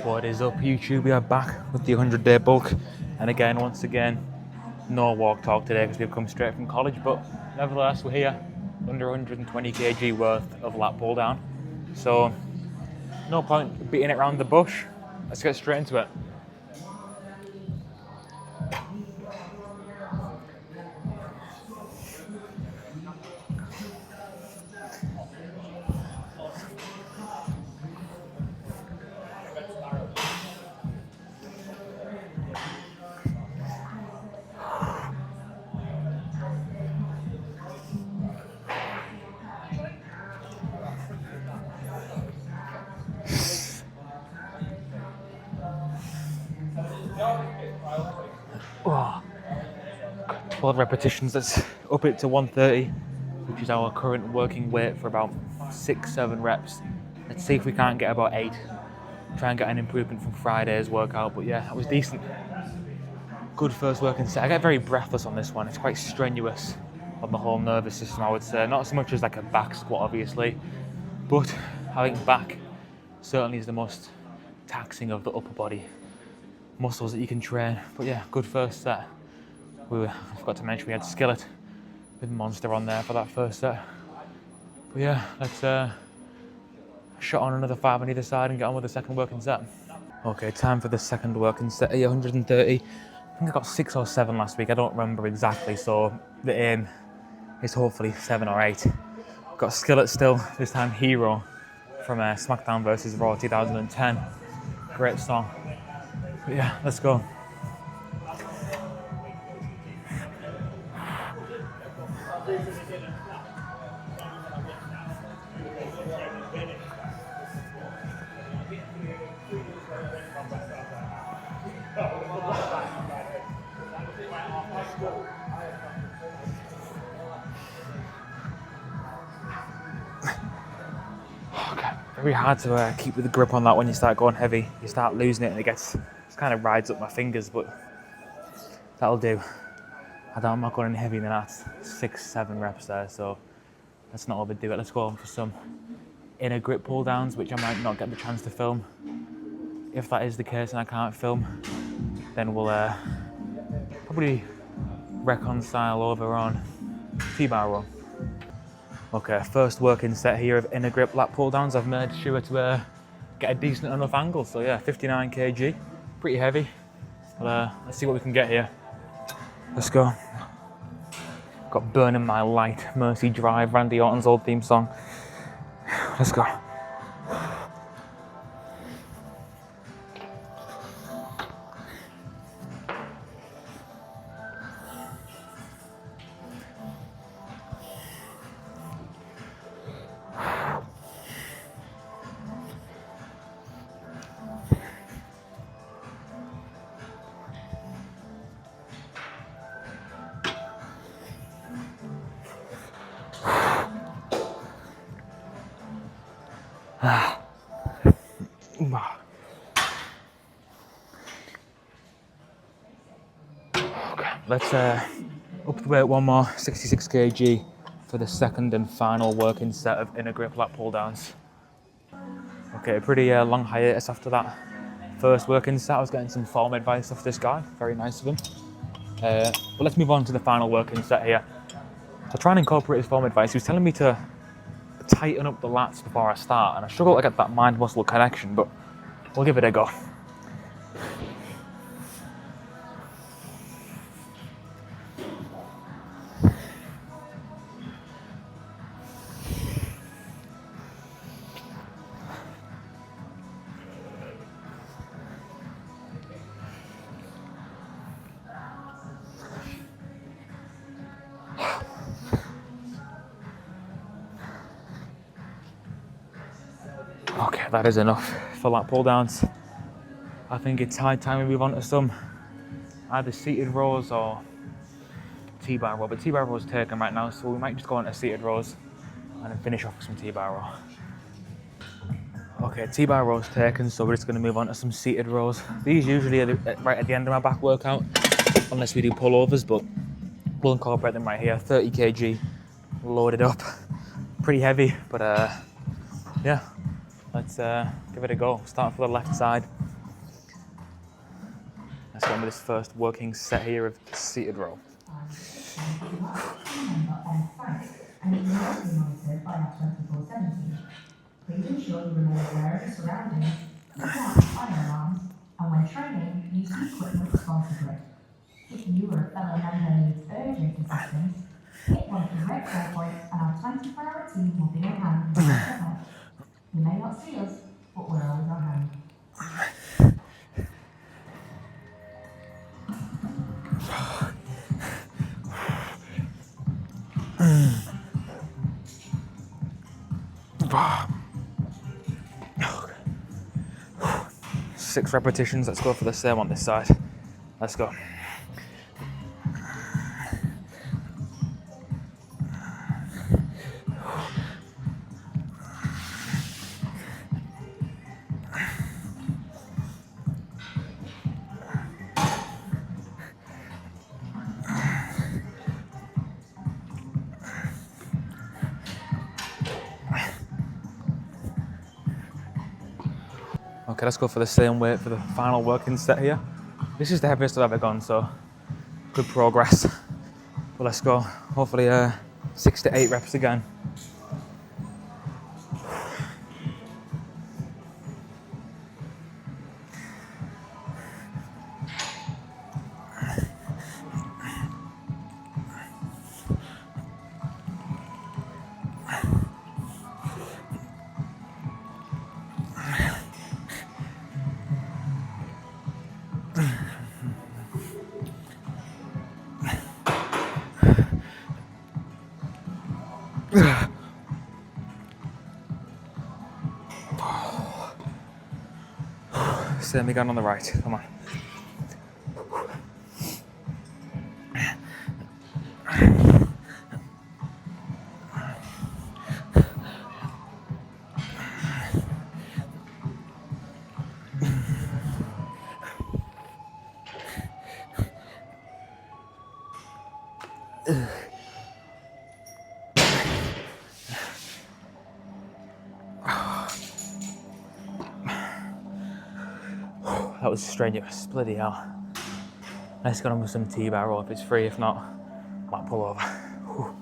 What is up, YouTube? We are back with the 100-day bulk, and once again, no walk talk today because we've come straight from college, but nevertheless, we're here under 120 kg worth of lat pull down. So, no point beating it around the bush. Let's get straight into it. Oh, 12 repetitions, let's up it to 130, which is our current working weight for about 6-7 reps. Let's see if we can't get about 8. Try and get an improvement from Friday's workout, but yeah, that was decent. Good first working set. I get very breathless on this one. It's quite strenuous on the whole nervous system, I would say. Not so much as like a back squat, obviously, but I think back certainly is the most taxing of the upper body muscles that you can train. But yeah, good first set. I forgot to mention we had Skillet with Monster on there for that first set. But yeah, let's shot on another 5 on either side and get on with the second working set. Okay, time for the second working set. 130. I think I got 6 or 7 last week. I don't remember exactly, so the aim is hopefully 7 or 8. Got Skillet still, this time Hero from SmackDown vs. Raw 2010. Great song. But yeah, let's go. Very hard to keep with the grip on that when you start going heavy. You start losing it and it kind of rides up my fingers, but that'll do. I'm not going any heavier than that. 6-7 reps there, so let's not overdo it. Let's go on for some inner grip pull downs, which I might not get the chance to film. If that is the case and I can't film, then we'll probably reconcile over on T-bar row. Okay, first working set here of inner grip lat pull downs. I've made sure to get a decent enough angle. So yeah, 59 kg, pretty heavy. But let's see what we can get here. Let's go. Got Burning My Light, Mercy Drive, Randy Orton's old theme song. Let's go. Okay, let's up the weight one more, 66 kg for the second and final working set of inner grip lat pull downs. Okay, a pretty long hiatus after that first working set. I was getting some form advice off this guy, very nice of him. But let's move on to the final working set here. So try and incorporate his form advice. He was telling me to tighten up the lats before I start, and I struggle to get that mind-muscle connection, but we'll give it a go. Okay, that is enough for lat pull downs. I think it's high time we move on to some either seated rows or T-bar row, but T-bar row is taken right now, so we might just go on to seated rows and then finish off with some T-bar row. Okay, T-bar row is taken, so we're just going to move on to some seated rows. These usually are right at the end of my back workout, unless we do pullovers, but we'll incorporate them right here. 30 kg, loaded up, pretty heavy, but yeah, let's give it a go. Start for the left side. Let's go on with this first working set here of seated row. And you must be monitored by our 24/7 team. Please ensure you remain aware of your surroundings, look out for fire alarms, and when training, use the equipment responsibly. If you or a fellow member needs urgent assistance, hit one of the red call points and our 24-hour team will be on hand to help. You may not see us, but we're always on hand. Six repetitions. Let's go for the same on this side. Let's go. Okay, let's go for the same weight for the final working set here. This is the heaviest I've ever gone, so good progress. But let's go. Hopefully 6 to 8 reps again. Same again on the right. Come on. That was strenuous, bloody hell. Let's get on with some T-bar roll if it's free, if not, might pull over. Whew.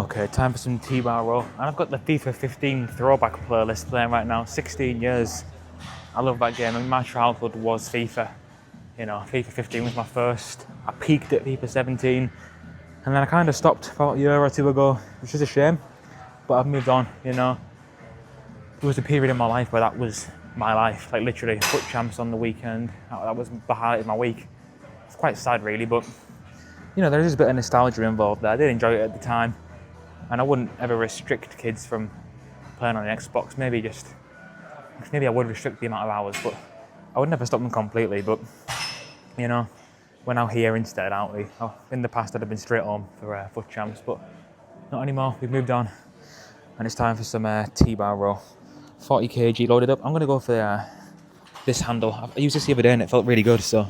Okay, time for some T-bar roll. And I've got the FIFA 15 throwback playlist playing right now, 16 years. I love that game. I mean, my childhood was FIFA. You know, FIFA 15 was my first. I peaked at FIFA 17. And then I kind of stopped about a year or two ago, which is a shame. But I've moved on, you know. There was a period in my life where that was my life, like literally foot champs on the weekend. That was the highlight of my week. It's quite sad really, but you know, there is a bit of nostalgia involved there. I did enjoy it at the time, and I wouldn't ever restrict kids from playing on the Xbox. Maybe I would restrict the amount of hours, but I would never stop them completely. But you know, we're now here instead, aren't we? Oh, in the past I'd have been straight home for foot champs, but not anymore. We've moved on, and it's time for some T-bar row. 40 kg loaded up. I'm gonna go for this handle. I used this the other day and it felt really good, so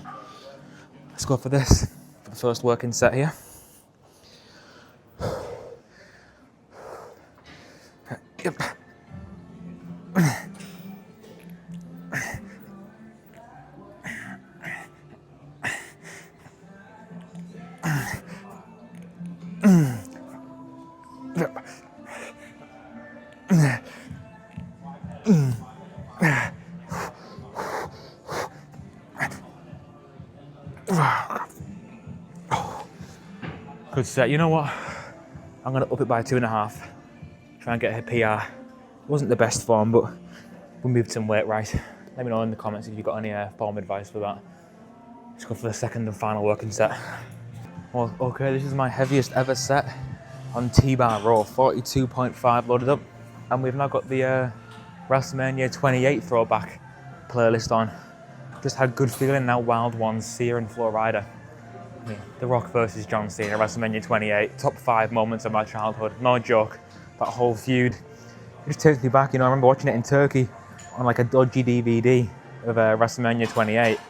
let's go for this for the first working set here. Yep. Good set. You know what? I'm going to up it by 2.5. Try and get a PR. It wasn't the best form, but we moved some weight right. Let me know in the comments if you've got any form advice for that. Let's go for the second and final working set. Well, okay, this is my heaviest ever set on T-bar row. 42.5 loaded up. And we've now got the WrestleMania 28 throwback playlist on. Just had good feeling now. Wild Ones, Sia and Flo Rida. Yeah, The Rock versus John Cena, WrestleMania 28. Top 5 moments of my childhood. No joke. That whole feud. It just takes me back. You know, I remember watching it in Turkey on like a dodgy DVD of WrestleMania 28.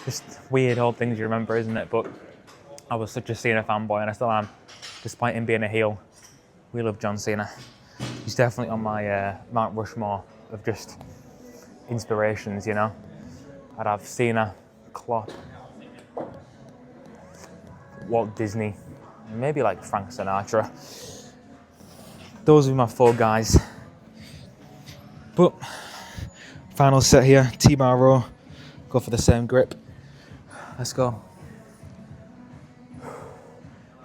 Just weird old things you remember, isn't it? But I was such a Cena fanboy, and I still am, despite him being a heel. We love John Cena. He's definitely on my Mount Rushmore of just inspirations, you know. I'd have Cena, Klopp, Walt Disney, maybe like Frank Sinatra. Those are my 4 guys. But final set here, T-bar row. Go for the same grip. Let's go.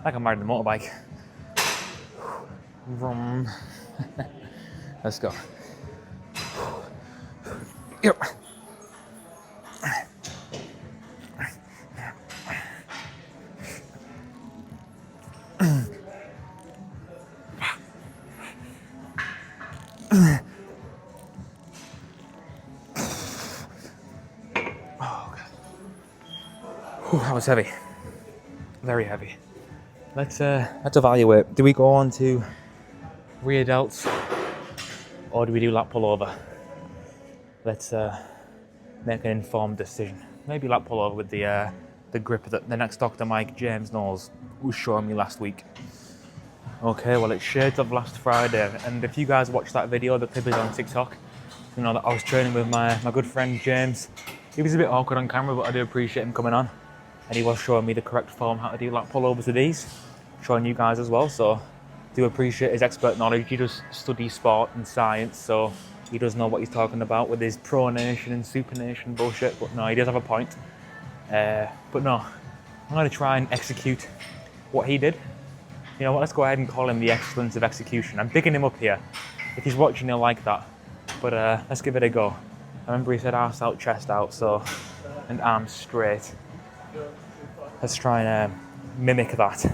Like I'm riding a motorbike. Vroom. Let's go. Yep. That was heavy. Very heavy. Let's evaluate. Do we go on to rear delts or do we do lat pullover? Let's make an informed decision. Maybe lat pullover with the grip that the next Dr. Mike James Knowles was showing me last week. Okay, well it's shades of last Friday, and if you guys watched that video, the clip is on TikTok, you know that I was training with my good friend James. He was a bit awkward on camera, but I do appreciate him coming on. And he was showing me the correct form, how to do lat pullovers with these, showing you guys as well. So do appreciate his expert knowledge. He does study sport and science, so he does know what he's talking about with his pronation and supination bullshit. But no, he does have a point. But no, I'm going to try and execute what he did. You know what, let's go ahead and call him the excellence of execution. I'm picking him up here. If he's watching, he'll like that. But let's give it a go. I remember he said arse out, chest out, so, and arms straight. Let's try and mimic that.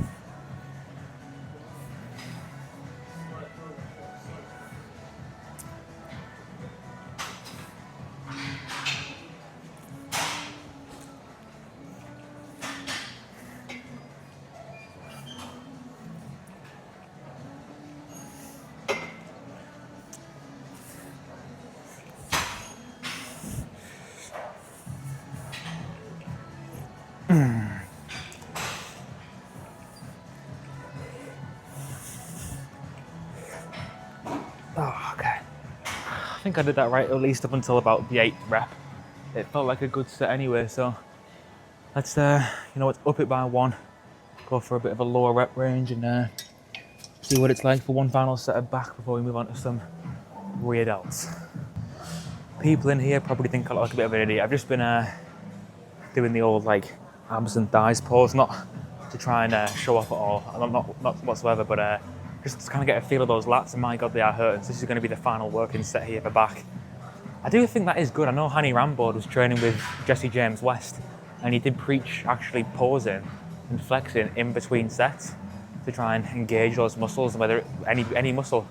Oh, okay. I think I did that right, at least up until about the 8th rep. It felt like a good set anyway, so let's, you know what, up it by 1. Go for a bit of a lower rep range and see what it's like for one final set of back before we move on to some rear delts. People in here probably think I look like a bit of an idiot. I've just been doing the old like abs and thighs pose, not to try and show off at all, not whatsoever, but just to kind of get a feel of those lats, and my god, they are hurting. So this is going to be the final working set here for back. I do think that is good. I know Hanny Ramboard was training with Jesse James West, and he did preach actually posing and flexing in between sets to try and engage those muscles, whether any muscle.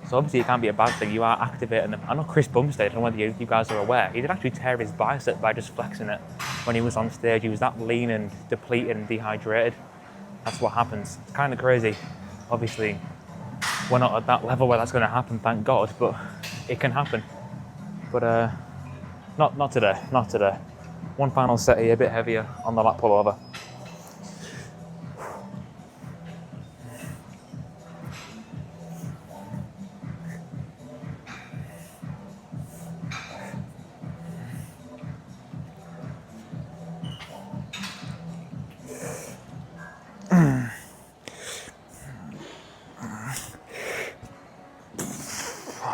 So obviously it can't be a bad thing. You are activating them. I know Chris Bumstead, I don't know whether you guys are aware, he did actually tear his bicep by just flexing it when he was on stage. He was that lean and depleted and dehydrated. That's what happens. It's kind of crazy. Obviously, we're not at that level where that's going to happen, thank God, but it can happen. But not today, not today. One final set here, a bit heavier on the lat pullover.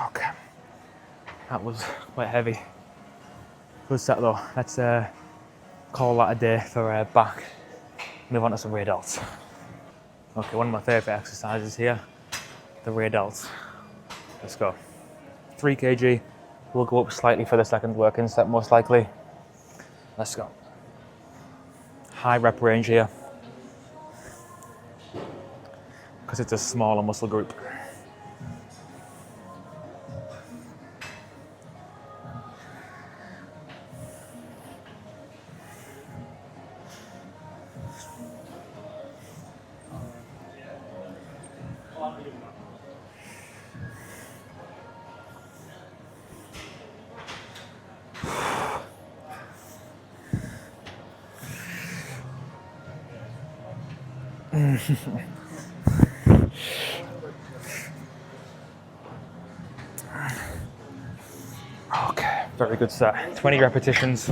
Okay, that was quite heavy. Good set though. Let's call that a day for back. Move on to some rear delts. Okay, one of my favourite exercises here, the rear delts. Let's go. 3 kg. We'll go up slightly for the second working set, most likely. Let's go. High rep range here, because it's a smaller muscle group. Okay, very good set. 20 repetitions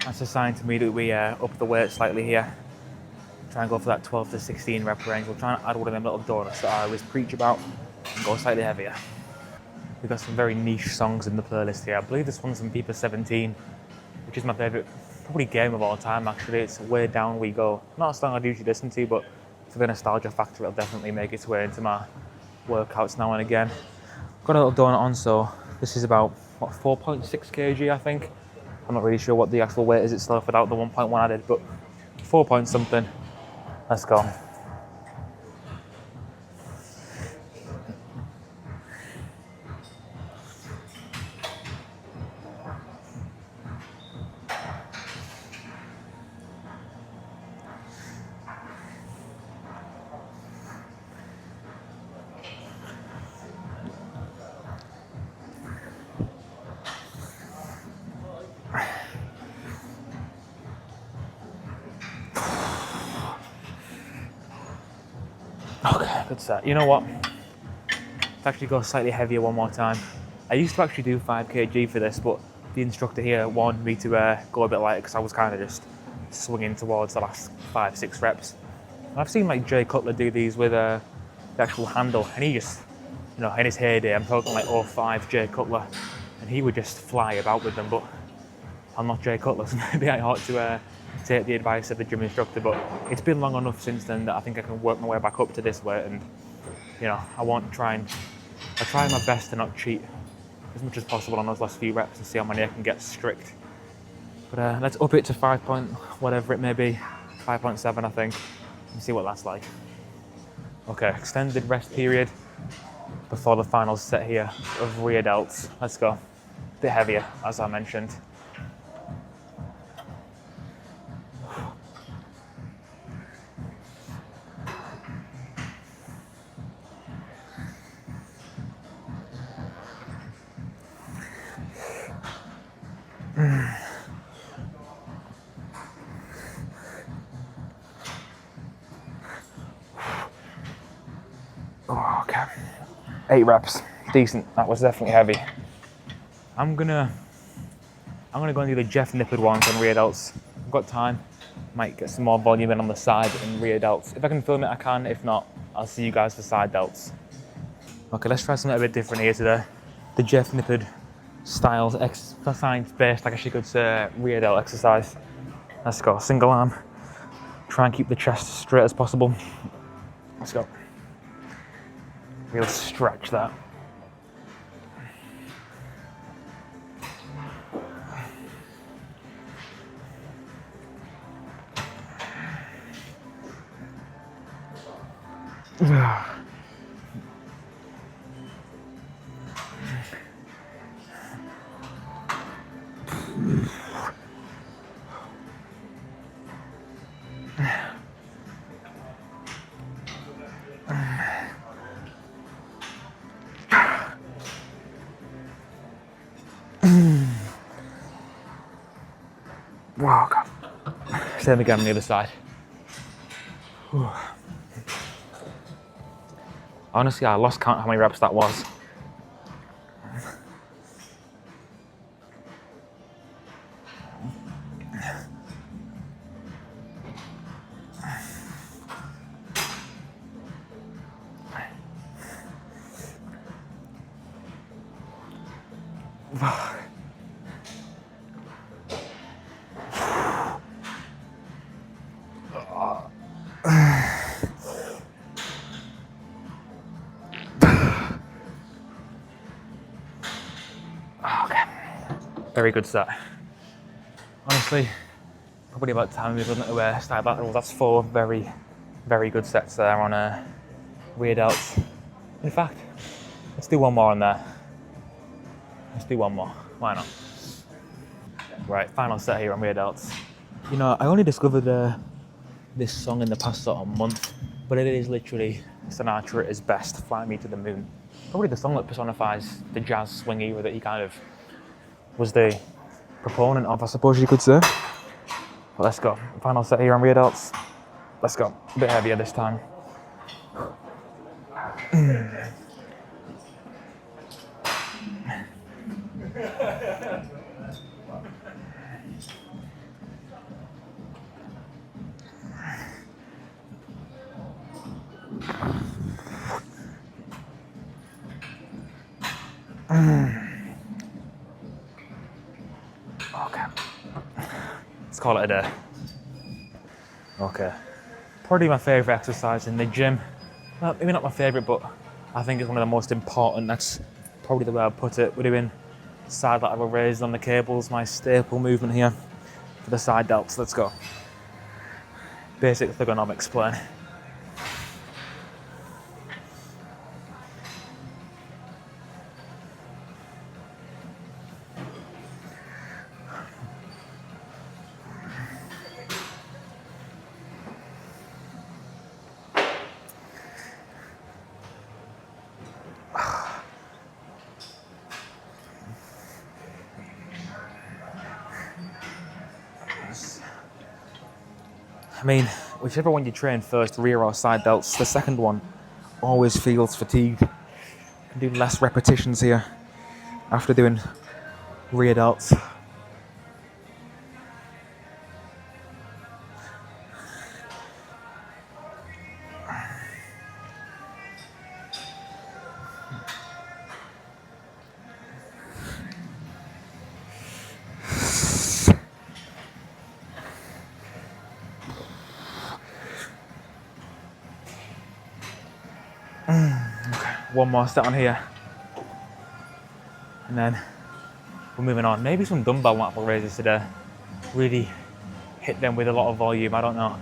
That's a sign to me that we up the weight slightly here. Try and go for that 12 to 16 rep range. We'll try and add one of them little donuts that I always preach about and go slightly heavier. We've got some very niche songs in the playlist here. I believe this one's from FIFA 17, which is my favourite probably game of all time actually. It's Way Down We Go. Not a song I'd usually listen to, but for the nostalgia factor it'll definitely make its way into my workouts now and again. Got a little donut on, so this is about, what, 4.6 kg I think. I'm not really sure what the actual weight is itself without the 1.1 added, but 4 point something. Let's go. Okay, good set. You know what? Let's actually go slightly heavier one more time. I used to actually do 5 kg for this, but the instructor here wanted me to go a bit lighter because I was kind of just swinging towards the last 5-6 reps. And I've seen like Jay Cutler do these with the actual handle, and he just, you know, in his heyday, I'm talking like 05 Jay Cutler, and he would just fly about with them, but I'm not Jay Cutler, so maybe I ought to take the advice of the gym instructor, but it's been long enough since then that I think I can work my way back up to this weight, and you know, I try my best to not cheat as much as possible on those last few reps and see how many I can get strict. But let's up it to 5 point, whatever it may be, 5.7 I think, and see what that's like. Okay, extended rest period before the final set here of rear delts. Let's go. A bit heavier, as I mentioned. Oh, okay. 8 reps, decent. That was definitely heavy. I'm gonna go and do the Jeff Nippard ones on rear delts. I've got time. Might get some more volume in on the side in rear delts. If I can film it, I can. If not, I'll see you guys for side delts. Okay, let's try something a bit different here today. The Jeff Nippard style science-based, I guess you could say, rear delt exercise. Let's go. Single arm. Try and keep the chest as straight as possible. Let's go. Real stretch that. Wow, God. Same again on the other side. Honestly, I lost count how many reps that was. Okay. Very good set. Honestly, probably about time we done to start laterals. That's 4 very, very good sets there on rear delts. In fact, let's do one more on there. Let's do one more. Why not? Right, final set here on rear delts. You know, I only discovered this song in the past sort of month, but it is literally Sinatra at his best. Fly Me to the Moon. Probably the song that personifies the jazz swing era that he kind of was the proponent of, I suppose you could say. But let's go. Final set here on rear delts. Let's go. A bit heavier this time. Okay. Let's call it a day. Okay. Probably my favourite exercise in the gym. Well, maybe not my favourite, but I think it's one of the most important. That's probably the way I'd put it. We're doing side lateral raises on the cables, my staple movement here for the side delts. Let's go. Basic ergonomics plan. I mean, whichever one you train first, rear or side delts, the second one always feels fatigued. Can do less repetitions here after doing rear delts. Okay, one more set on here. And then we're moving on. Maybe some dumbbell lateral raises today. Really hit them with a lot of volume, I don't know.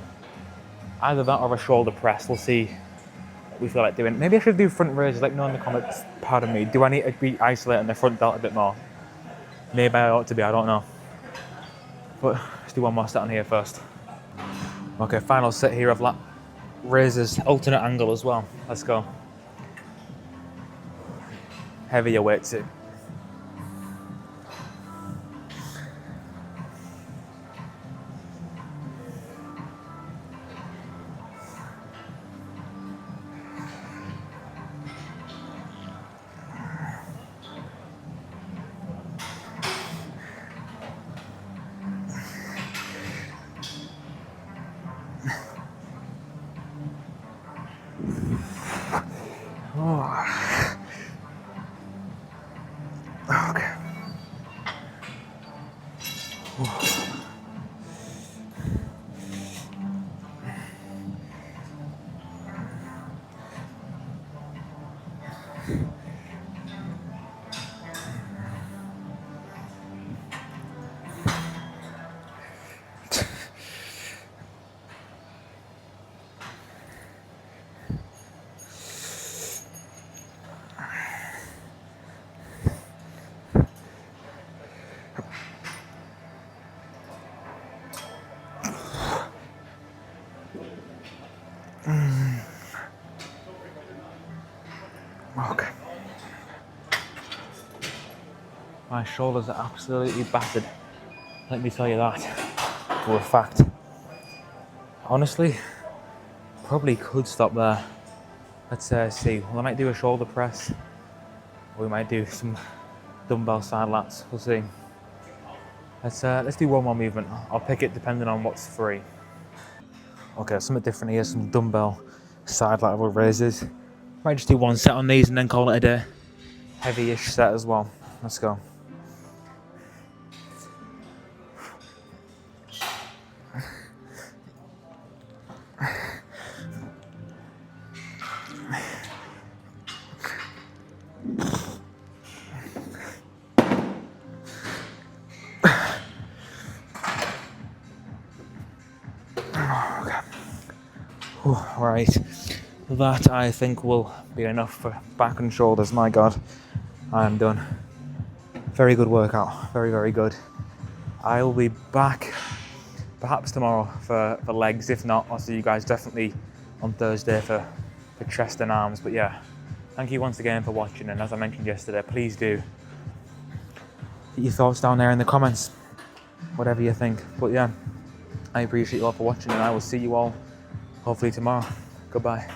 Either that or a shoulder press, we'll see what we feel like doing. Maybe I should do front raises, let me know in the comments, pardon me. Do I need to be isolating the front delt a bit more? Maybe I ought to be, I don't know. But let's do one more set on here first. Okay, final set here of lat raises, alternate angle as well. Let's go. Heavier weights too. Okay. Okay. My shoulders are absolutely battered. Let me tell you that for a fact. Honestly, probably could stop there. Let's see. Well, I might do a shoulder press. Or we might do some dumbbell side lats. We'll see. Let's do one more movement. I'll pick it depending on what's free. Okay, something different here. Some dumbbell side lateral raises. Might just do one set on these and then call it a day. Heavy-ish set as well. Let's go. All right, that I think will be enough for back and shoulders. My God, I am done. Very good workout, very, very good. I'll be back perhaps tomorrow for legs. If not, I'll see you guys definitely on Thursday for chest and arms. But yeah, thank you once again for watching. And as I mentioned yesterday, please do get your thoughts down there in the comments, whatever you think. But yeah, I appreciate you all for watching, and I will see you all hopefully tomorrow. Goodbye.